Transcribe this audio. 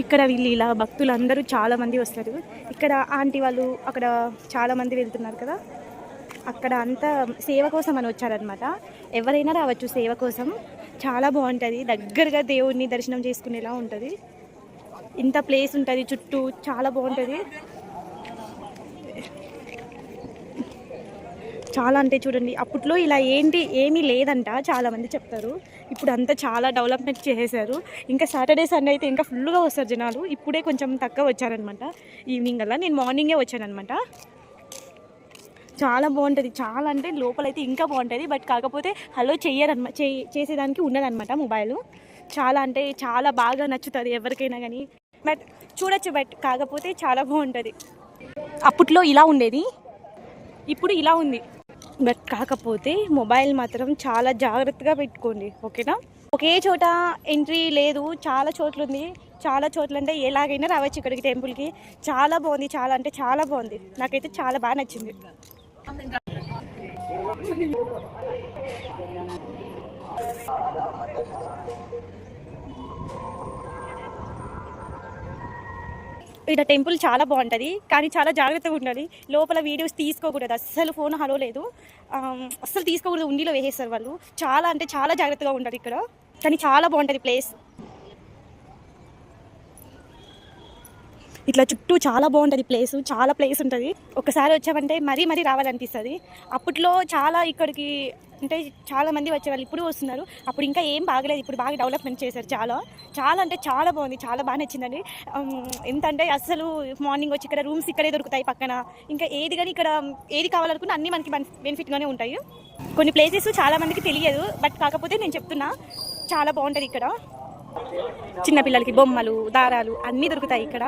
ఇక్కడ వీళ్ళు ఇలా భక్తులు అందరూ చాలా మంది వస్తారు. ఇక్కడ ఆంటీ వాళ్ళు అక్కడ చాలా మంది వెళ్తున్నారు కదా, అక్కడ అంతా సేవ కోసం అని వచ్చారనమాట. ఎవరైనా రావచ్చు సేవ కోసం. చాలా బాగుంటుంది, దగ్గరగా దేవుడిని దర్శనం చేసుకునేలా ఉంటుంది. ఇంత ప్లేస్ ఉంటుంది చుట్టూ, చాలా బాగుంటుంది. చాలా అంటే చూడండి, అప్పట్లో ఇలా ఏమీ లేదంట చాలామంది చెప్తారు. ఇప్పుడు అంతా చాలా డెవలప్మెంట్ చేసేసారు. ఇంకా సాటర్డే సండే అయితే ఇంకా ఫుల్గా వస్తారు జనాలు. ఇప్పుడే కొంచెం తక్కువ వచ్చారనమాట ఈవినింగ్ అలా. నేను మార్నింగే వచ్చానమాట. చాలా బాగుంటుంది, చాలా అంటే లోపలైతే ఇంకా బాగుంటుంది. బట్ కాకపోతే హలో చెయ్యరనమాట, చేసేదానికి ఉండదన్నమాట మొబైల్. చాలా అంటే చాలా బాగా నచ్చుతుంది ఎవరికైనా కానీ. బట్ చూడొచ్చు, బట్ కాకపోతే చాలా బాగుంటుంది. అప్పట్లో ఇలా ఉండేది, ఇప్పుడు ఇలా ఉంది. బట్ కాకపోతే మొబైల్ మాత్రం చాలా జాగ్రత్తగా పెట్టుకోండి, ఓకేనా. ఒకే చోట ఎంట్రీ లేదు, చాలా చోట్ల ఉంది. చాలా చోట్ల అంటే ఎలాగైనా రావచ్చు ఇక్కడికి టెంపుల్కి. చాలా బాగుంది, చాలా అంటే చాలా బాగుంది. నాకైతే చాలా బాగా నచ్చింది. ఇక్కడ టెంపుల్ చాలా బాగుంటుంది, కానీ చాలా జాగ్రత్తగా ఉండాలి. లోపల వీడియోస్ తీసుకోకూడదు, అస్సలు ఫోన్ హలో లేదు, అస్సలు తీసుకోకూడదు. ఉండిలో వేసేస్తారు వాళ్ళు. చాలా అంటే చాలా జాగ్రత్తగా ఉండాలి ఇక్కడ, కానీ చాలా బాగుంటుంది ప్లేస్. ఇట్లా చుట్టూ చాలా బాగుంటుంది ప్లేస్, చాలా ప్లేస్ ఉంటుంది. ఒకసారి వచ్చామంటే మరీ మరీ రావాలనిపిస్తుంది. అప్పట్లో చాలా ఇక్కడికి అంటే చాలా మంది వచ్చేవాళ్ళు, ఇప్పుడు వస్తున్నారు. అప్పుడు ఇంకా ఏం బాగలేదు, ఇప్పుడు బాగా డెవలప్మెంట్ చేశారు. చాలా చాలా అంటే చాలా బాగుంది, చాలా బాగా నచ్చిందండి. ఎంతంటే అసలు మార్నింగ్ వచ్చి ఇక్కడ రూమ్స్ ఇక్కడే దొరుకుతాయి పక్కన. ఇంకా ఏది కానీ ఇక్కడ ఏది కావాలనుకున్నా అన్నీ మనకి బెనిఫిట్గానే ఉంటాయి. కొన్ని ప్లేసెస్ చాలా మందికి తెలియదు, బట్ కాకపోతే నేను చెప్తున్నా చాలా బాగుంటుంది ఇక్కడ. చిన్నపిల్లలకి బొమ్మలు, దారాలు అన్నీ దొరుకుతాయి ఇక్కడ.